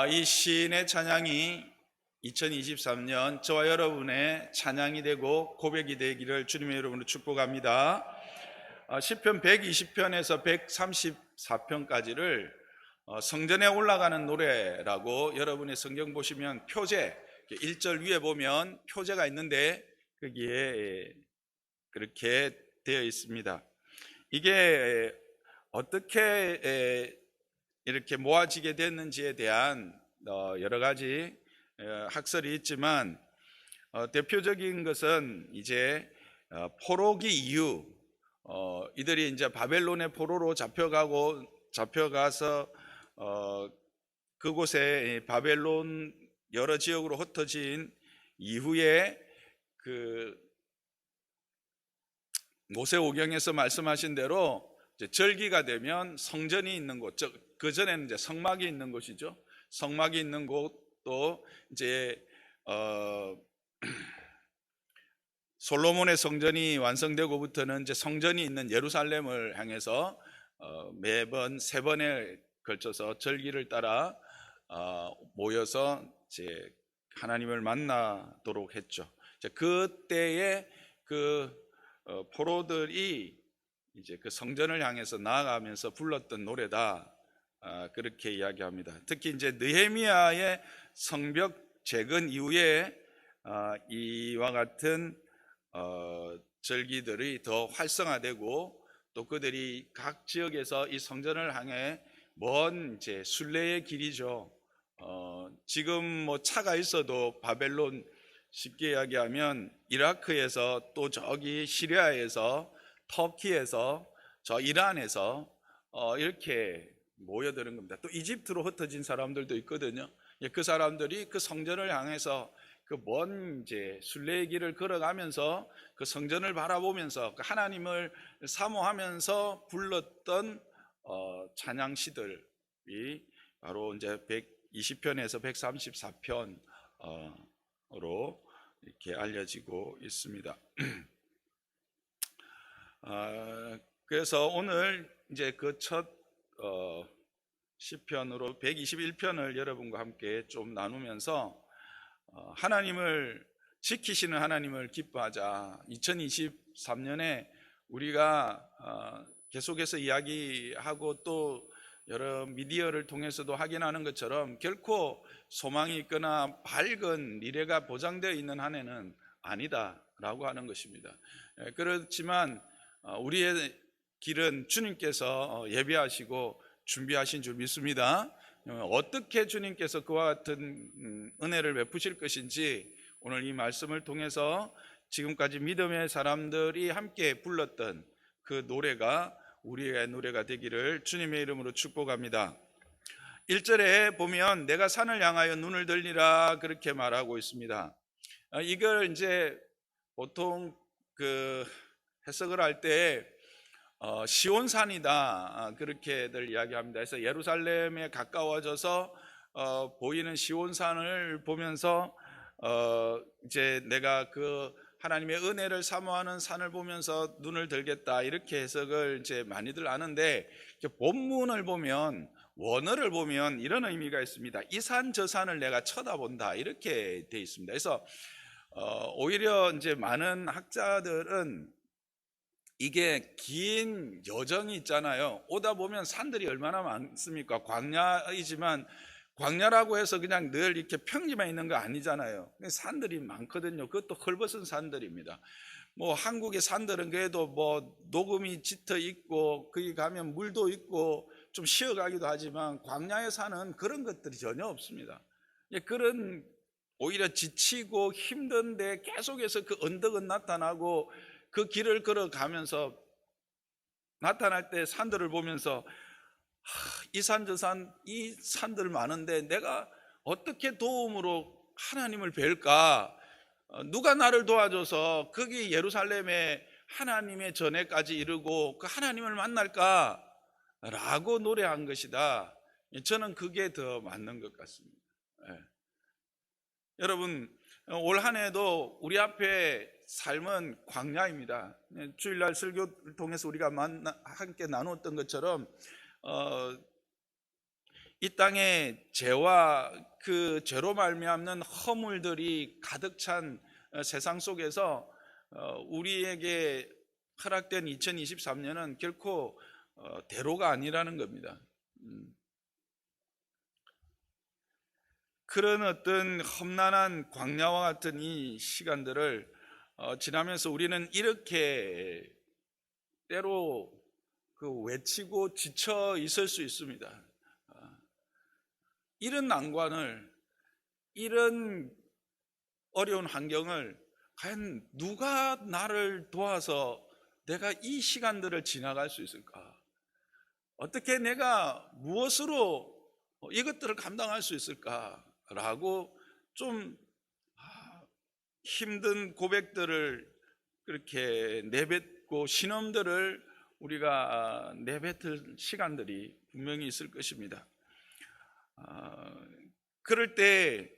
이 시인의 찬양이 2023년 저와 여러분의 찬양이 되고 고백이 되기를 주님의 이름으로 축복합니다. 시편 120편에서 134편까지를 성전에 올라가는 노래라고, 여러분의 성경 보시면 표제 1절 위에 보면 표제가 있는데 거기에 그렇게 되어 있습니다. 이게 어떻게 이렇게 모아지게 됐는지에 대한 여러 가지 학설이 있지만, 대표적인 것은 이제 포로기 이후 이들이 이제 바벨론의 포로로 잡혀가서 그곳에 바벨론 여러 지역으로 흩어진 이후에 그 모세오경에서 말씀하신 대로 이제 절기가 되면 성전이 있는 곳, 그 전에는 이제 성막이 있는 곳이죠. 성막이 있는 곳도 이제 솔로몬의 성전이 완성되고부터는 이제 성전이 있는 예루살렘을 향해서 매번 3번에 걸쳐서 절기를 따라 모여서 이제 하나님을 만나도록 했죠. 그때의 그 포로들이 이제 그 성전을 향해서 나아가면서 불렀던 노래다, 그렇게 이야기합니다. 특히 이제 느헤미야의 성벽 재건 이후에 이와 같은 절기들이 더 활성화되고, 또 그들이 각 지역에서 이 성전을 향해 먼 이제 순례의 길이죠. 지금 뭐 차가 있어도 바벨론, 쉽게 이야기하면 이라크에서, 또 저기 시리아에서, 터키에서, 저 이란에서 이렇게 모여드는 겁니다. 또 이집트로 흩어진 사람들도 있거든요. 그 사람들이 그 성전을 향해서 그 먼 이제 순례의 길을 걸어가면서 그 성전을 바라보면서 그 하나님을 사모하면서 불렀던 찬양시들이 바로 이제 120편에서 134편으로 이렇게 알려지고 있습니다. 그래서 오늘 이제 그 첫 시편으로 121편을 여러분과 함께 좀 나누면서 하나님을 지키시는 하나님을 기뻐하자. 2023년에 우리가 계속해서 이야기하고 또 여러 미디어를 통해서도 확인하는 것처럼 결코 소망이 있거나 밝은 미래가 보장되어 있는 한 해는 아니다라고 하는 것입니다. 그렇지만 우리의 길은 주님께서 예비하시고 준비하신 줄 믿습니다. 어떻게 주님께서 그와 같은 은혜를 베푸실 것인지 오늘 이 말씀을 통해서 지금까지 믿음의 사람들이 함께 불렀던 그 노래가 우리의 노래가 되기를 주님의 이름으로 축복합니다. 1절에 보면 내가 산을 향하여 눈을 들리라, 그렇게 말하고 있습니다. 이걸 이제 보통 그 해석을 할 때 시온산이다, 그렇게들 이야기합니다. 그래서 예루살렘에 가까워져서 보이는 시온산을 보면서 이제 내가 그 하나님의 은혜를 사모하는 산을 보면서 눈을 들겠다, 이렇게 해석을 이제 많이들 하는데, 본문을 보면, 원어를 보면 이런 의미가 있습니다. 이 산 저 산을 내가 쳐다본다, 이렇게 돼 있습니다. 그래서 오히려 이제 많은 학자들은 이게 긴 여정이 있잖아요. 오다 보면 산들이 얼마나 많습니까? 광야이지만 광야라고 해서 그냥 늘 이렇게 평지만 있는 거 아니잖아요. 산들이 많거든요. 그것도 헐벗은 산들입니다. 뭐 한국의 산들은 그래도 뭐 녹음이 짙어 있고 거기 가면 물도 있고 좀 쉬어가기도 하지만, 광야의 산은 그런 것들이 전혀 없습니다. 그런 오히려 지치고 힘든데 계속해서 그 언덕은 나타나고, 그 길을 걸어가면서 나타날 때 산들을 보면서 이 산 저 산, 이 산들 많은데 내가 어떻게 도움으로 하나님을 뵐까? 누가 나를 도와줘서 거기 예루살렘에 하나님의 전에까지 이르고 그 하나님을 만날까? 라고 노래한 것이다. 저는 그게 더 맞는 것 같습니다. 여러분, 올 한 해도 우리 앞에 삶은 광야입니다. 주일날 설교를 통해서 우리가 함께 나누었던 것처럼 이 땅에 죄와 그 죄로 말미암는 허물들이 가득 찬 세상 속에서 우리에게 허락된 2023년은 결코 대로가 아니라는 겁니다. 그런 어떤 험난한 광야와 같은 이 시간들을 지나면서 우리는 이렇게 때로 외치고 지쳐 있을 수 있습니다. 이런 난관을, 이런 어려운 환경을 과연 누가 나를 도와서 내가 이 시간들을 지나갈 수 있을까? 어떻게 내가 무엇으로 이것들을 감당할 수 있을까라고 좀 힘든 고백들을 그렇게 내뱉고 신음들을 우리가 내뱉을 시간들이 분명히 있을 것입니다. 그럴 때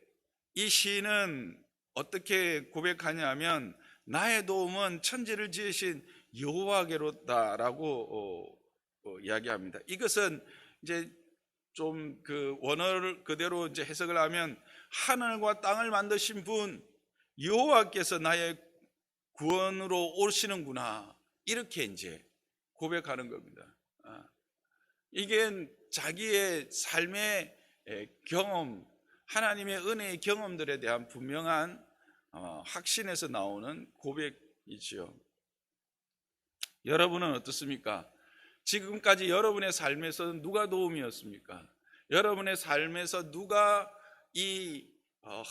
이 시인은 어떻게 고백하냐면 나의 도움은 천지를 지으신 여호와께로다라고 이야기합니다. 이것은 이제 좀 그 원어를 그대로 이제 해석을 하면 하늘과 땅을 만드신 분 여호와께서 나의 구원으로 오시는구나, 이렇게 이제 고백하는 겁니다. 이게 자기의 삶의 경험, 하나님의 은혜의 경험들에 대한 분명한 확신에서 나오는 고백이지요. 여러분은 어떻습니까? 지금까지 여러분의 삶에서 누가 도움이었습니까? 여러분의 삶에서 누가 이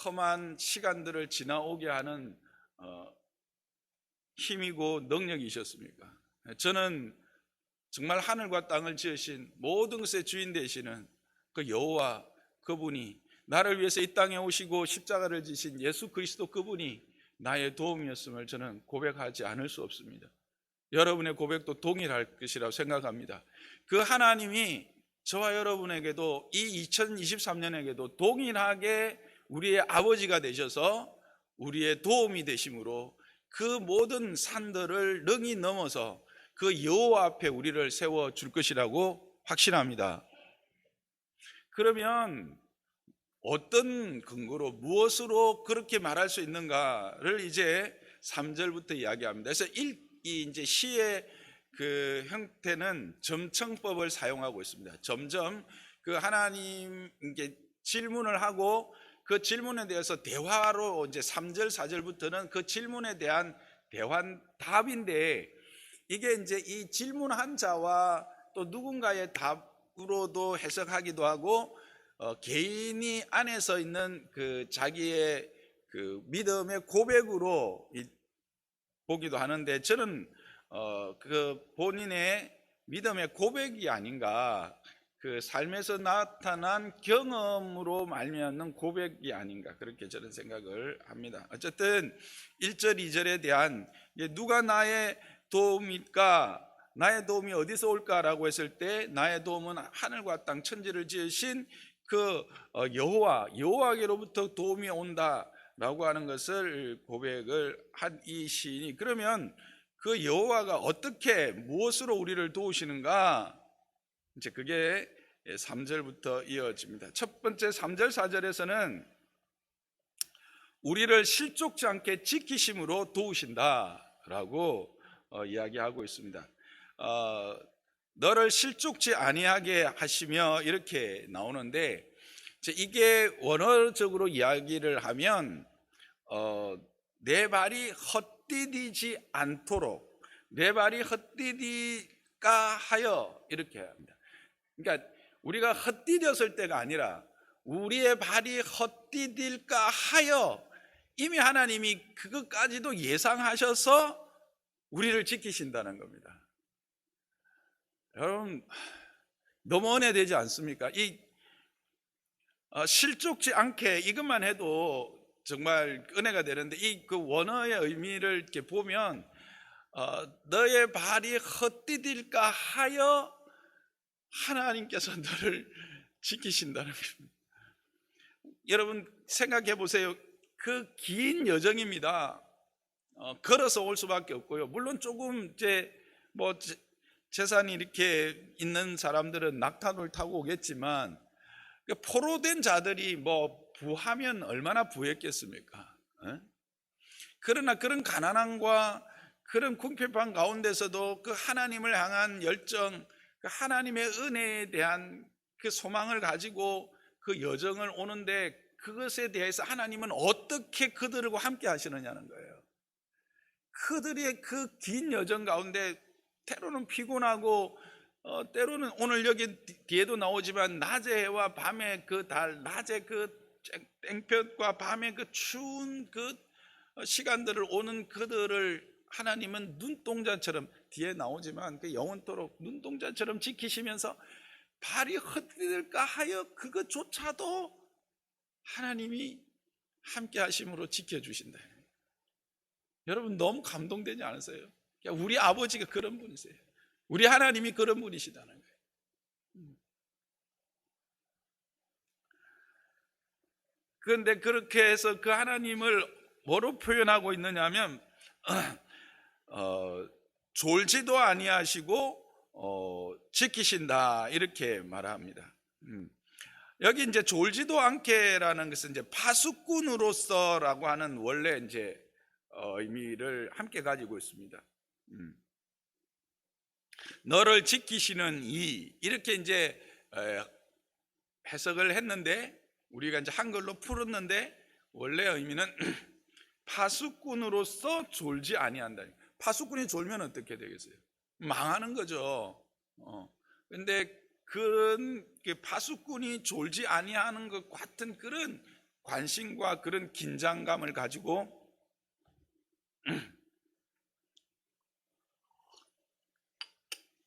험한 시간들을 지나오게 하는 힘이고 능력이셨습니까? 저는 정말 하늘과 땅을 지으신 모든 것의 주인 되시는 그 여호와, 그분이 나를 위해서 이 땅에 오시고 십자가를 지신 예수 그리스도, 그분이 나의 도움이었음을 저는 고백하지 않을 수 없습니다. 여러분의 고백도 동일할 것이라고 생각합니다. 그 하나님이 저와 여러분에게도 이 2023년에게도 동일하게 우리의 아버지가 되셔서 우리의 도움이 되심으로 그 모든 산들을 능히 넘어서 그 여호와 앞에 우리를 세워줄 것이라고 확신합니다. 그러면 어떤 근거로, 무엇으로 그렇게 말할 수 있는가를 이제 3절부터 이야기합니다. 그래서 이 이제 시의 그 형태는 점청법을 사용하고 있습니다. 점점 그 하나님께 질문을 하고 그 질문에 대해서 대화로 이제 3절, 4절부터는 그 질문에 대한 답인데, 이게 이제 이 질문한 자와 또 누군가의 답으로도 해석하기도 하고 개인이 안에서 있는 그 자기의 그 믿음의 고백으로 보기도 하는데, 저는 그 본인의 믿음의 고백이 아닌가, 그 삶에서 나타난 경험으로 말미암는 고백이 아닌가, 그렇게 저는 생각을 합니다. 어쨌든 1절, 2절에 대한 누가 나의 도움일까, 나의 도움이 어디서 올까라고 했을 때 나의 도움은 하늘과 땅 천지를 지으신 그 여호와께로부터 도움이 온다라고 하는 것을 고백을 한 이 시인이, 그러면 그 여호와가 어떻게, 무엇으로 우리를 도우시는가, 이제 그게 3절부터 이어집니다. 첫 번째 3절, 4절에서는 우리를 실족지 않게 지키심으로 도우신다라고 이야기하고 있습니다. 너를 실족지 아니하게 하시며, 이렇게 나오는데, 이게 원어적으로 이야기를 하면 내 발이 헛디디지 않도록, 내 발이 헛디디까 하여, 이렇게 합니다. 그러니까 우리가 헛디뎠을 때가 아니라 우리의 발이 헛디딜까 하여 이미 하나님이 그것까지도 예상하셔서 우리를 지키신다는 겁니다. 여러분, 너무 은혜되지 않습니까? 이 실족지 않게, 이것만 해도 정말 은혜가 되는데, 이 그 원어의 의미를 이렇게 보면 너의 발이 헛디딜까 하여 하나님께서 너를 지키신다는 겁니다. 여러분 생각해 보세요. 그 긴 여정입니다. 걸어서 올 수밖에 없고요. 물론 조금 이제 재산이 이렇게 있는 사람들은 낙타를 타고 오겠지만, 포로된 자들이 뭐 부하면 얼마나 부했겠습니까? 어? 그러나 그런 가난함과 그런 궁핍한 가운데서도 그 하나님을 향한 열정, 그 하나님의 은혜에 대한 그 소망을 가지고 그 여정을 오는데, 그것에 대해서 하나님은 어떻게 그들과 함께 하시느냐는 거예요. 그들의 그 긴 여정 가운데 때로는 피곤하고, 때로는 오늘 여기 뒤에도 나오지만 낮의 해와 밤의 그 달, 낮의 그 땡볕과 밤의 그 추운 그 시간들을 오는 그들을 하나님은 눈동자처럼, 뒤에 나오지만 그 영원토록 눈동자처럼 지키시면서 발이 헛디딜까 하여 그것조차도 하나님이 함께 하심으로 지켜주신다. 여러분 너무 감동되지 않으세요? 우리 아버지가 그런 분이세요. 우리 하나님이 그런 분이시다는 거예요. 그런데 그렇게 해서 그 하나님을 뭐로 표현하고 있느냐면 졸지도 아니하시고 지키신다, 이렇게 말합니다. 여기 이제 졸지도 않게라는 것은 이제 파수꾼으로서라고 하는 원래 이제 의미를 함께 가지고 있습니다. 너를 지키시는 이, 이렇게 이제 해석을 했는데, 우리가 이제 한글로 풀었는데 원래 의미는 파수꾼으로서 졸지 아니한다. 파수꾼이 졸면 어떻게 되겠어요? 망하는 거죠. 근데 그런 파수꾼이 졸지 아니하는 것 같은 그런 관심과 그런 긴장감을 가지고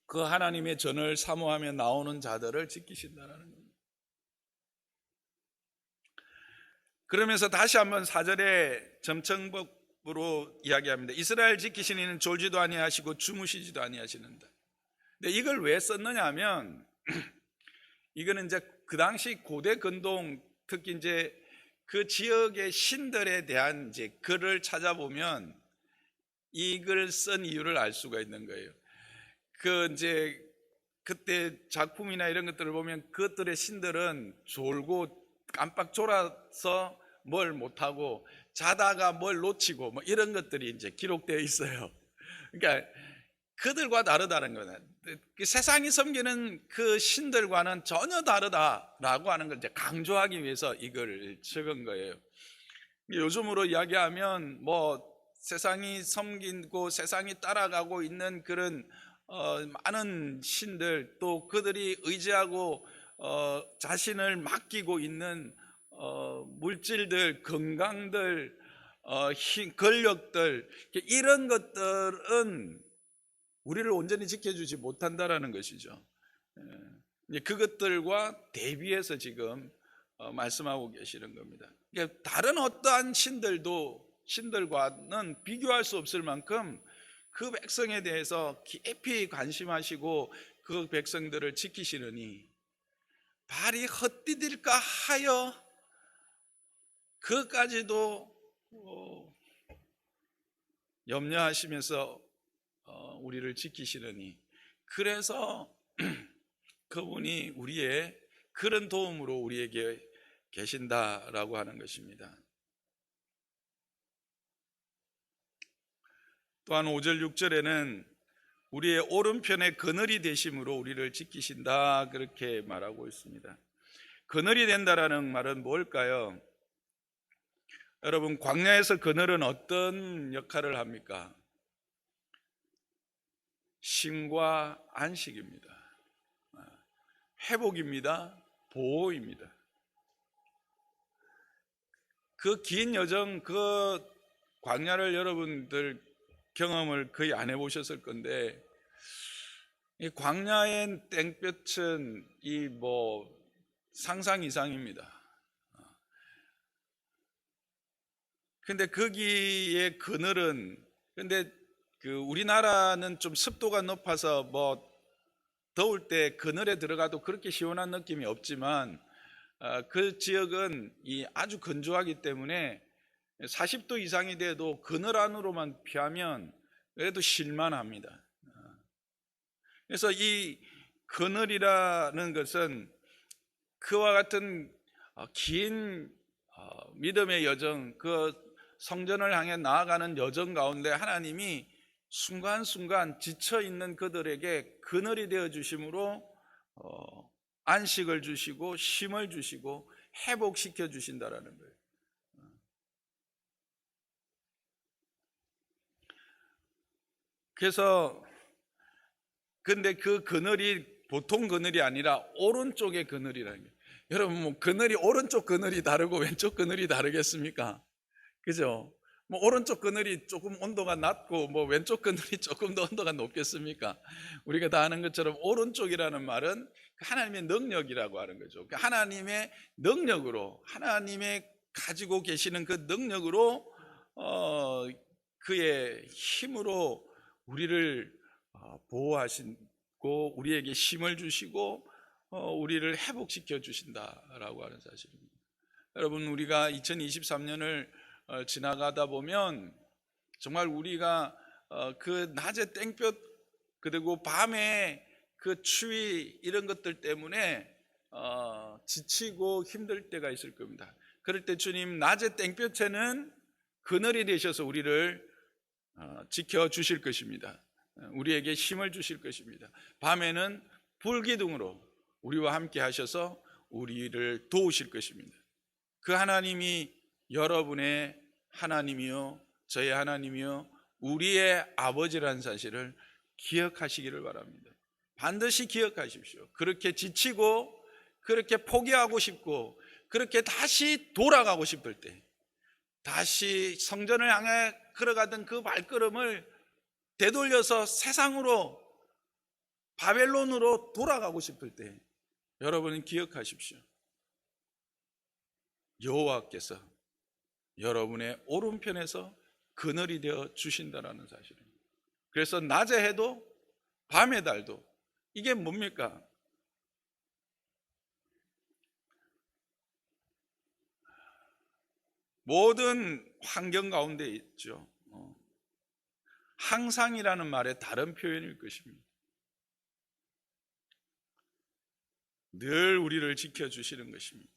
그 하나님의 전을 사모하며 나오는 자들을 지키신다는 겁니다. 그러면서 다시 한번 4절에 점층법으로 이야기합니다. 이스라엘 지키시는 이는 졸지도 아니하시고 주무시지도 아니하시는다. 근데 이걸 왜 썼느냐 하면 이거는 이제 그 당시 고대 근동, 특히 이제 그 지역의 신들에 대한 이제 글을 찾아보면 이 글을 쓴 이유를 알 수가 있는 거예요. 그 이제 그때 작품이나 이런 것들을 보면 그것들의 신들은 졸고 깜빡 졸아서 뭘 못하고 자다가 뭘 놓치고 뭐 이런 것들이 이제 기록되어 있어요. 그러니까 그들과 다르다는 거는, 세상이 섬기는 그 신들과는 전혀 다르다라고 하는 걸 이제 강조하기 위해서 이걸 적은 거예요. 요즘으로 이야기하면 뭐 세상이 섬기고 세상이 따라가고 있는 그런 많은 신들, 또 그들이 의지하고 자신을 맡기고 있는 물질들, 건강들, 권력들, 이런 것들은 우리를 온전히 지켜주지 못한다라는 것이죠. 그것들과 대비해서 지금 말씀하고 계시는 겁니다. 다른 어떠한 신들과는 비교할 수 없을 만큼 그 백성에 대해서 깊이 관심하시고 그 백성들을 지키시느니 발이 헛디딜까 하여 그까지도 염려하시면서 우리를 지키시느니, 그래서 그분이 우리의 그런 도움으로 우리에게 계신다라고 하는 것입니다. 또한 5절 6절에는 우리의 오른편에 그늘이 되심으로 우리를 지키신다, 그렇게 말하고 있습니다. 그늘이 된다라는 말은 뭘까요? 여러분, 광야에서 그늘은 어떤 역할을 합니까? 쉼과 안식입니다. 회복입니다. 보호입니다. 그 긴 여정, 그 광야를 여러분들 경험을 거의 안 해보셨을 건데, 이 광야의 땡볕은 이 뭐 상상 이상입니다. 근데 거기에 그늘은, 근데 그 우리나라는 좀 습도가 높아서 뭐 더울 때 그늘에 들어가도 그렇게 시원한 느낌이 없지만, 그 지역은 이 아주 건조하기 때문에 40도 이상이 돼도 그늘 안으로만 피하면 그래도 실만합니다. 그래서 이 그늘이라는 것은 그와 같은 긴 믿음의 여정, 그 성전을 향해 나아가는 여정 가운데 하나님이 순간순간 지쳐있는 그들에게 그늘이 되어 주심으로 안식을 주시고 쉼을 주시고 회복시켜 주신다라는 거예요. 그래서 근데 그 그늘이 보통 그늘이 아니라 오른쪽의 그늘이라는 거예요. 여러분, 뭐 그늘이 오른쪽 그늘이 다르고 왼쪽 그늘이 다르겠습니까? 그죠? 뭐 오른쪽 그늘이 조금 온도가 낮고 뭐 왼쪽 그늘이 조금 더 온도가 높겠습니까? 우리가 다 아는 것처럼 오른쪽이라는 말은 하나님의 능력이라고 하는 거죠. 하나님의 능력으로, 하나님의 가지고 계시는 그 능력으로 그의 힘으로 우리를 보호하시고 우리에게 힘을 주시고 우리를 회복시켜 주신다라고 하는 사실입니다. 여러분, 우리가 2023년을 지나가다 보면 정말 우리가 그 낮에 땡볕 그리고 밤에 그 추위 이런 것들 때문에 지치고 힘들 때가 있을 겁니다. 그럴 때 주님 낮에 땡볕에는 그늘이 되셔서 우리를 지켜주실 것입니다. 우리에게 힘을 주실 것입니다. 밤에는 불기둥으로 우리와 함께 하셔서 우리를 도우실 것입니다. 그 하나님이 여러분의 하나님이요 저의 하나님이요 우리의 아버지라는 사실을 기억하시기를 바랍니다. 반드시 기억하십시오. 그렇게 지치고 그렇게 포기하고 싶고 그렇게 다시 돌아가고 싶을 때, 다시 성전을 향해 걸어가던 그 발걸음을 되돌려서 세상으로 바벨론으로 돌아가고 싶을 때 여러분은 기억하십시오. 여호와께서 여러분의 오른편에서 그늘이 되어 주신다라는 사실입니다. 그래서 낮에 해도 밤에 달도 이게 뭡니까? 모든 환경 가운데 있죠. 항상이라는 말의 다른 표현일 것입니다. 늘 우리를 지켜주시는 것입니다.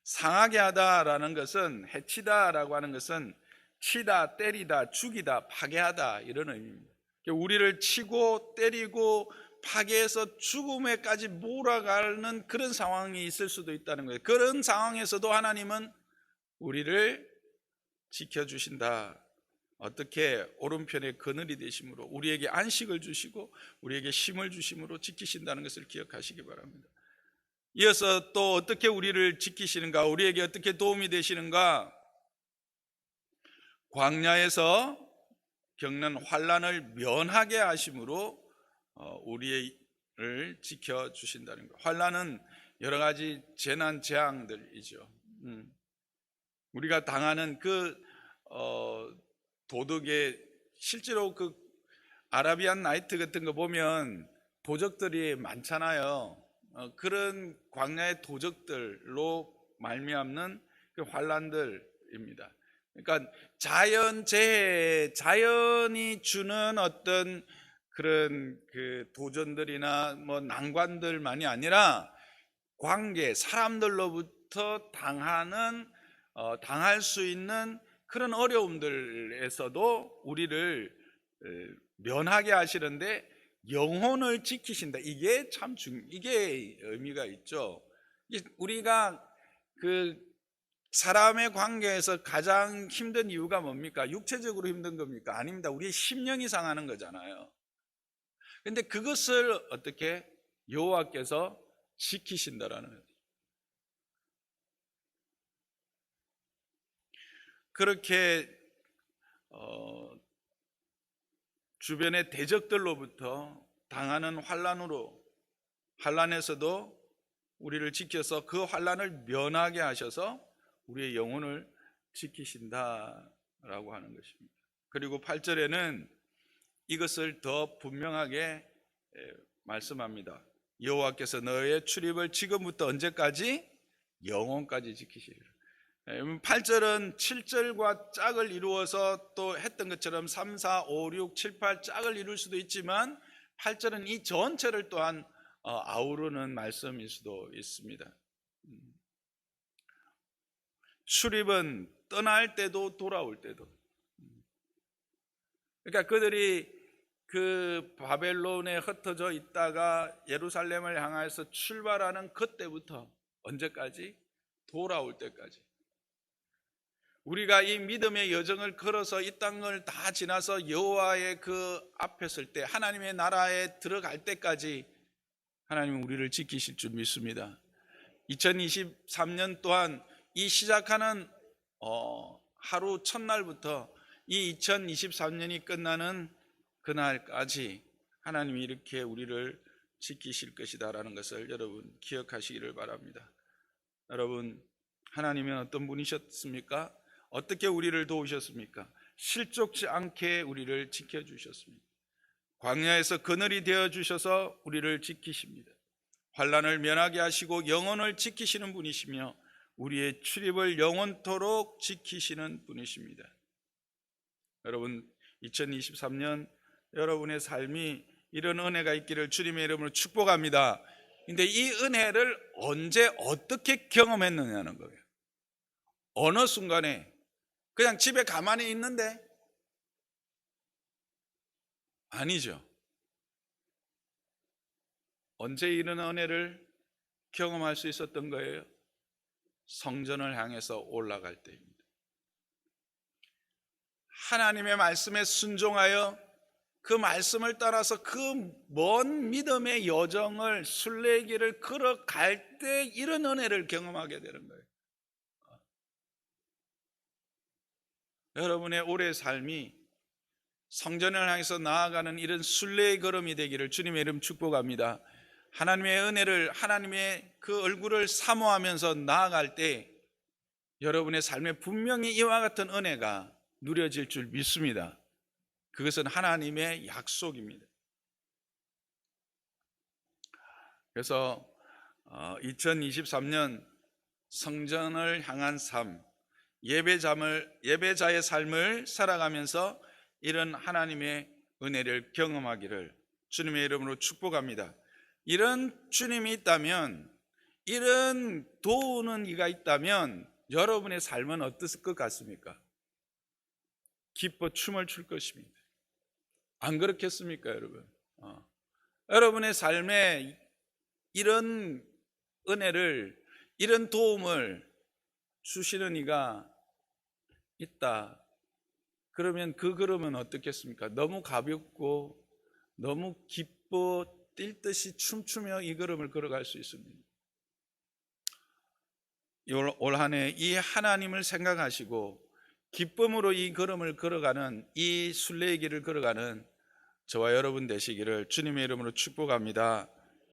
상하게 하다라는 것은, 해치다라고 하는 것은 치다, 때리다, 죽이다, 파괴하다 이런 의미입니다. 우리를 치고 때리고 파괴해서 죽음에까지 몰아가는 그런 상황이 있을 수도 있다는 거예요. 그런 상황에서도 하나님은 우리를 지켜주신다. 어떻게? 오른편에 그늘이 되심으로 우리에게 안식을 주시고 우리에게 힘을 주심으로 지키신다는 것을 기억하시기 바랍니다. 이어서 또 어떻게 우리를 지키시는가, 우리에게 어떻게 도움이 되시는가? 광야에서 겪는 환난을 면하게 하심으로 우리를 지켜주신다는 것. 환난은 여러 가지 재난 재앙들이죠. 우리가 당하는 그 도덕의, 실제로 그 아라비안 나이트 같은 거 보면 도적들이 많잖아요. 그런 광야의 도적들로 말미암는 그 환난들입니다. 그러니까 자연재해, 자연이 주는 어떤 그런 그 도전들이나 뭐 난관들만이 아니라 관계, 사람들로부터 당할 수 있는 그런 어려움들에서도 우리를 면하게 하시는데 영혼을 지키신다. 이게 참 이게 의미가 있죠. 우리가 그 사람의 관계에서 가장 힘든 이유가 뭡니까? 육체적으로 힘든 겁니까? 아닙니다. 우리의 심령이 상하는 거잖아요. 근데 그것을 어떻게 여호와께서 지키신다라는 거죠. 그렇게 주변의 대적들로부터 당하는 환난에서도 우리를 지켜서 그 환난을 면하게 하셔서 우리의 영혼을 지키신다라고 하는 것입니다. 그리고 8절에는 이것을 더 분명하게 말씀합니다. 여호와께서 너의 출입을 지금부터 언제까지? 영원까지 지키시리라. 8절은 7절과 짝을 이루어서 또 했던 것처럼 3, 4, 5, 6, 7, 8 짝을 이룰 수도 있지만 8절은 이 전체를 또한 아우르는 말씀일 수도 있습니다. 출입은 떠날 때도 돌아올 때도. 그러니까 그들이 그 바벨론에 흩어져 있다가 예루살렘을 향해서 출발하는 그때부터 언제까지? 돌아올 때까지. 우리가 이 믿음의 여정을 걸어서 이 땅을 다 지나서 여호와의 그 앞에 설 때, 하나님의 나라에 들어갈 때까지 하나님은 우리를 지키실 줄 믿습니다. 2023년 또한 이 시작하는 하루 첫날부터 이 2023년이 끝나는 그날까지 하나님이 이렇게 우리를 지키실 것이다라는 것을 여러분 기억하시기를 바랍니다. 여러분, 하나님은 어떤 분이셨습니까? 어떻게 우리를 도우셨습니까? 실족지 않게 우리를 지켜주셨습니다. 광야에서 그늘이 되어주셔서 우리를 지키십니다. 환난을 면하게 하시고 영혼을 지키시는 분이시며 우리의 출입을 영원토록 지키시는 분이십니다. 여러분, 2023년 여러분의 삶이 이런 은혜가 있기를 주님의 이름으로 축복합니다. 근데 이 은혜를 언제 어떻게 경험했느냐는 거예요. 어느 순간에 그냥 집에 가만히 있는데? 아니죠. 언제 이런 은혜를 경험할 수 있었던 거예요? 성전을 향해서 올라갈 때입니다. 하나님의 말씀에 순종하여 그 말씀을 따라서 그 먼 믿음의 여정을 순례길을 걸어갈 때 이런 은혜를 경험하게 되는 거예요. 여러분의 올해 삶이 성전을 향해서 나아가는 이런 순례의 걸음이 되기를 주님의 이름 축복합니다. 하나님의 은혜를, 하나님의 그 얼굴을 사모하면서 나아갈 때 여러분의 삶에 분명히 이와 같은 은혜가 누려질 줄 믿습니다. 그것은 하나님의 약속입니다. 그래서 2023년 성전을 향한 삶, 예배자의 삶을 살아가면서 이런 하나님의 은혜를 경험하기를 주님의 이름으로 축복합니다. 이런 주님이 있다면, 이런 도우는 이가 있다면 여러분의 삶은 어땠을 것 같습니까? 기뻐 춤을 출 것입니다. 안 그렇겠습니까, 여러분? 여러분의 삶에 이런 은혜를, 이런 도움을 주시는 이가 있다. 그러면 그 걸음은 어떻겠습니까? 너무 가볍고 너무 기뻐 뛸 듯이 춤추며 이 걸음을 걸어갈 수 있습니다. 올 한 해 이 하나님을 생각하시고 기쁨으로 이 걸음을 걸어가는, 이 순례의 길을 걸어가는 저와 여러분 되시기를 주님의 이름으로 축복합니다.